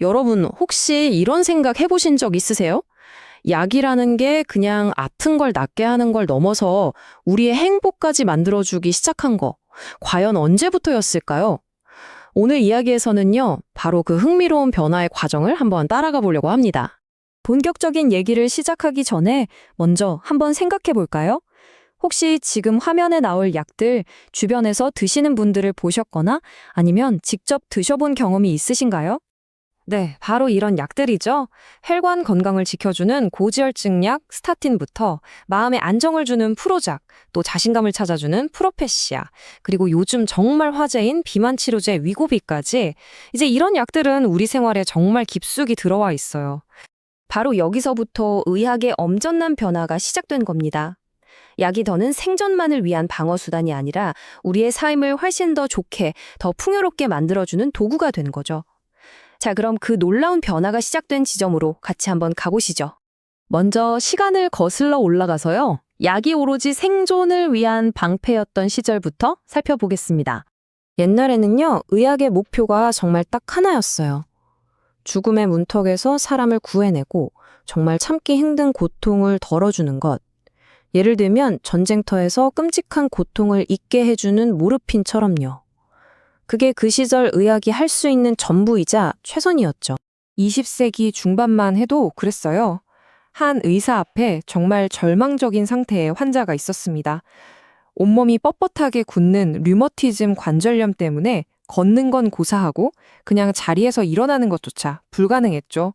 여러분, 혹시 이런 생각 해보신 적 있으세요? 약이라는 게 그냥 아픈 걸 낫게 하는 걸 넘어서 우리의 행복까지 만들어주기 시작한 거, 과연 언제부터였을까요? 오늘 이야기에서는요, 바로 그 흥미로운 변화의 과정을 한번 따라가 보려고 합니다. 본격적인 얘기를 시작하기 전에 먼저 한번 생각해 볼까요? 혹시 지금 화면에 나올 약들 주변에서 드시는 분들을 보셨거나 아니면 직접 드셔본 경험이 있으신가요? 네, 바로 이런 약들이죠. 혈관 건강을 지켜주는 고지혈증 약 스타틴부터 마음의 안정을 주는 프로작, 또 자신감을 찾아주는 프로페시아, 그리고 요즘 정말 화제인 비만 치료제 위고비까지 이제 이런 약들은 우리 생활에 정말 깊숙이 들어와 있어요. 바로 여기서부터 의학의 엄청난 변화가 시작된 겁니다. 약이 더는 생존만을 위한 방어수단이 아니라 우리의 삶을 훨씬 더 좋게, 더 풍요롭게 만들어주는 도구가 된 거죠. 자, 그럼 그 놀라운 변화가 시작된 지점으로 같이 한번 가보시죠. 먼저 시간을 거슬러 올라가서요, 약이 오로지 생존을 위한 방패였던 시절부터 살펴보겠습니다. 옛날에는요, 의학의 목표가 정말 딱 하나였어요. 죽음의 문턱에서 사람을 구해내고 정말 참기 힘든 고통을 덜어주는 것. 예를 들면 전쟁터에서 끔찍한 고통을 잊게 해주는 모르핀처럼요. 그게 그 시절 의학이 할 수 있는 전부이자 최선이었죠. 20세기 중반만 해도 그랬어요. 한 의사 앞에 정말 절망적인 상태의 환자가 있었습니다. 온몸이 뻣뻣하게 굳는 류머티즘 관절염 때문에 걷는 건 고사하고 그냥 자리에서 일어나는 것조차 불가능했죠.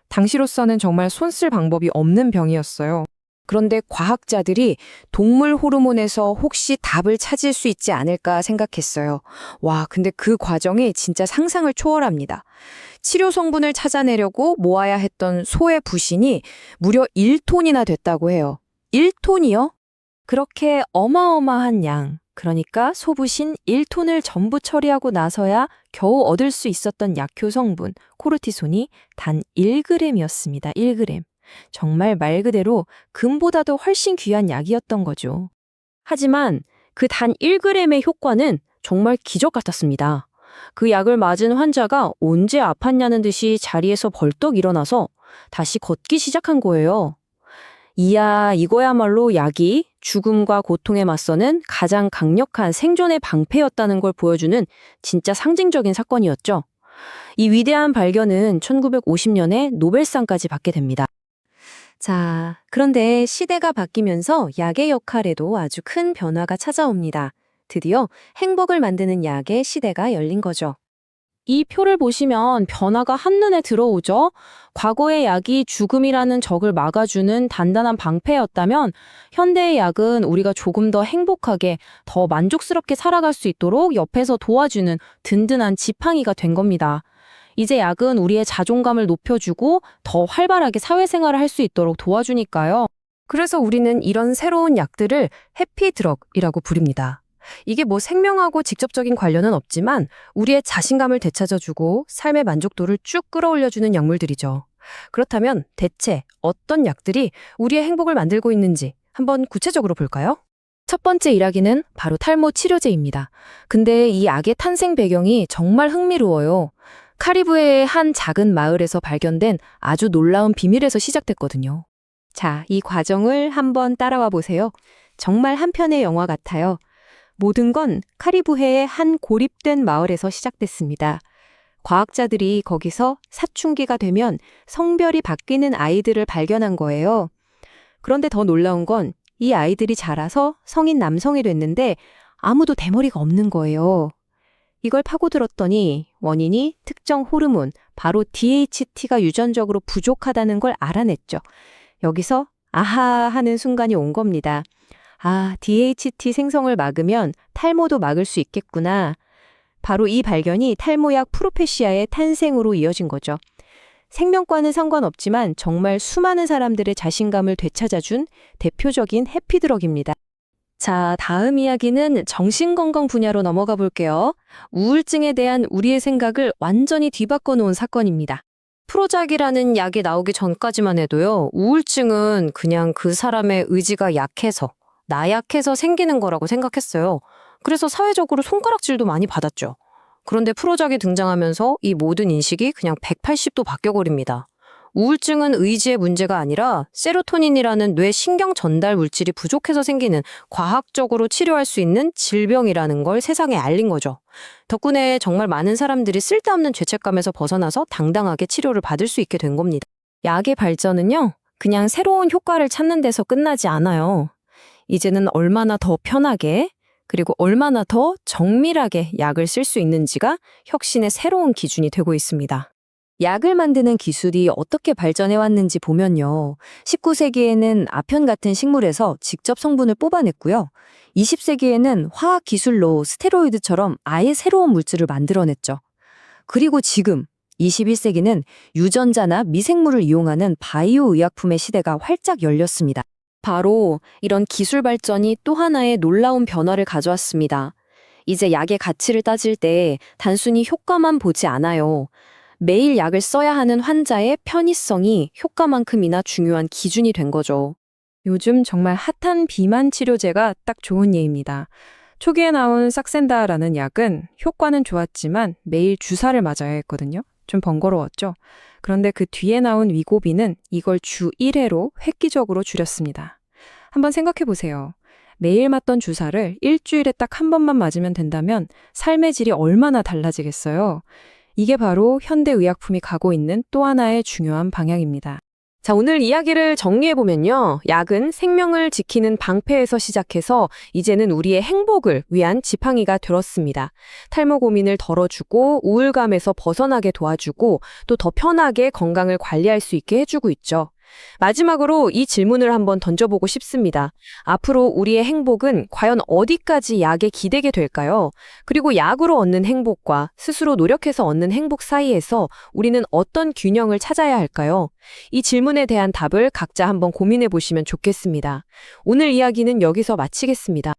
당시로서는 정말 손쓸 방법이 없는 병이었어요. 그런데 과학자들이 동물 호르몬에서 혹시 답을 찾을 수 있지 않을까 생각했어요. 와, 근데 그 과정이 진짜 상상을 초월합니다. 치료 성분을 찾아내려고 모아야 했던 소의 부신이 무려 1톤이나 됐다고 해요. 1톤이요? 그렇게 어마어마한 양, 그러니까 소부신 1톤을 전부 처리하고 나서야 겨우 얻을 수 있었던 약효 성분, 코르티손이 단 1g이었습니다. 1g. 정말 말 그대로 금보다도 훨씬 귀한 약이었던 거죠. 하지만 그 단 1g의 효과는 정말 기적 같았습니다. 그 약을 맞은 환자가 언제 아팠냐는 듯이 자리에서 벌떡 일어나서 다시 걷기 시작한 거예요. 이야, 이거야말로 약이 죽음과 고통에 맞서는 가장 강력한 생존의 방패였다는 걸 보여주는 진짜 상징적인 사건이었죠. 이 위대한 발견은 1950년에 노벨상까지 받게 됩니다. 자, 그런데 시대가 바뀌면서 약의 역할에도 아주 큰 변화가 찾아옵니다. 드디어 행복을 만드는 약의 시대가 열린 거죠. 이 표를 보시면 변화가 한눈에 들어오죠? 과거의 약이 죽음이라는 적을 막아주는 단단한 방패였다면 현대의 약은 우리가 조금 더 행복하게, 더 만족스럽게 살아갈 수 있도록 옆에서 도와주는 든든한 지팡이가 된 겁니다. 이제 약은 우리의 자존감을 높여주고 더 활발하게 사회생활을 할 수 있도록 도와주니까요. 그래서 우리는 이런 새로운 약들을 해피드럭이라고 부릅니다. 이게 뭐 생명하고 직접적인 관련은 없지만 우리의 자신감을 되찾아주고 삶의 만족도를 쭉 끌어올려주는 약물들이죠. 그렇다면 대체 어떤 약들이 우리의 행복을 만들고 있는지 한번 구체적으로 볼까요? 첫 번째 일하기는 바로 탈모 치료제입니다. 근데 이 약의 탄생 배경이 정말 흥미로워요. 카리브해의 한 작은 마을에서 발견된 아주 놀라운 비밀에서 시작됐거든요. 자, 이 과정을 한번 따라와 보세요. 정말 한 편의 영화 같아요. 모든 건 카리브해의 한 고립된 마을에서 시작됐습니다. 과학자들이 거기서 사춘기가 되면 성별이 바뀌는 아이들을 발견한 거예요. 그런데 더 놀라운 건 이 아이들이 자라서 성인 남성이 됐는데 아무도 대머리가 없는 거예요. 이걸 파고들었더니 원인이 특정 호르몬, 바로 DHT가 유전적으로 부족하다는 걸 알아냈죠. 여기서 아하 하는 순간이 온 겁니다. 아, DHT 생성을 막으면 탈모도 막을 수 있겠구나. 바로 이 발견이 탈모약 프로페시아의 탄생으로 이어진 거죠. 생명과는 상관없지만 정말 수많은 사람들의 자신감을 되찾아준 대표적인 해피드럭입니다. 자, 다음 이야기는 정신건강 분야로 넘어가 볼게요. 우울증에 대한 우리의 생각을 완전히 뒤바꿔 놓은 사건입니다. 프로작이라는 약이 나오기 전까지만 해도요, 우울증은 그냥 그 사람의 의지가 약해서, 나약해서 생기는 거라고 생각했어요. 그래서 사회적으로 손가락질도 많이 받았죠. 그런데 프로작이 등장하면서 이 모든 인식이 그냥 180도 바뀌어버립니다. 우울증은 의지의 문제가 아니라 세로토닌이라는 뇌 신경 전달 물질이 부족해서 생기는 과학적으로 치료할 수 있는 질병이라는 걸 세상에 알린 거죠. 덕분에 정말 많은 사람들이 쓸데없는 죄책감에서 벗어나서 당당하게 치료를 받을 수 있게 된 겁니다. 약의 발전은요, 그냥 새로운 효과를 찾는 데서 끝나지 않아요. 이제는 얼마나 더 편하게, 그리고 얼마나 더 정밀하게 약을 쓸 수 있는지가 혁신의 새로운 기준이 되고 있습니다. 약을 만드는 기술이 어떻게 발전해 왔는지 보면요. 19세기에는 아편 같은 식물에서 직접 성분을 뽑아냈고요. 20세기에는 화학 기술로 스테로이드처럼 아예 새로운 물질을 만들어냈죠. 그리고 지금 21세기는 유전자나 미생물을 이용하는 바이오 의약품의 시대가 활짝 열렸습니다. 바로 이런 기술 발전이 또 하나의 놀라운 변화를 가져왔습니다. 이제 약의 가치를 따질 때 단순히 효과만 보지 않아요. 매일 약을 써야 하는 환자의 편의성이 효과만큼이나 중요한 기준이 된 거죠. 요즘 정말 핫한 비만 치료제가 딱 좋은 예입니다. 초기에 나온 삭센다라는 약은 효과는 좋았지만 매일 주사를 맞아야 했거든요. 좀 번거로웠죠. 그런데 그 뒤에 나온 위고비는 이걸 주 1회로 획기적으로 줄였습니다. 한번 생각해 보세요. 매일 맞던 주사를 일주일에 딱 한 번만 맞으면 된다면 삶의 질이 얼마나 달라지겠어요? 이게 바로 현대의약품이 가고 있는 또 하나의 중요한 방향입니다. 자, 오늘 이야기를 정리해보면요. 약은 생명을 지키는 방패에서 시작해서 이제는 우리의 행복을 위한 지팡이가 되었습니다. 탈모 고민을 덜어주고 우울감에서 벗어나게 도와주고 또 더 편하게 건강을 관리할 수 있게 해주고 있죠. 마지막으로 이 질문을 한번 던져보고 싶습니다. 앞으로 우리의 행복은 과연 어디까지 약에 기대게 될까요? 그리고 약으로 얻는 행복과 스스로 노력해서 얻는 행복 사이에서 우리는 어떤 균형을 찾아야 할까요? 이 질문에 대한 답을 각자 한번 고민해 보시면 좋겠습니다. 오늘 이야기는 여기서 마치겠습니다.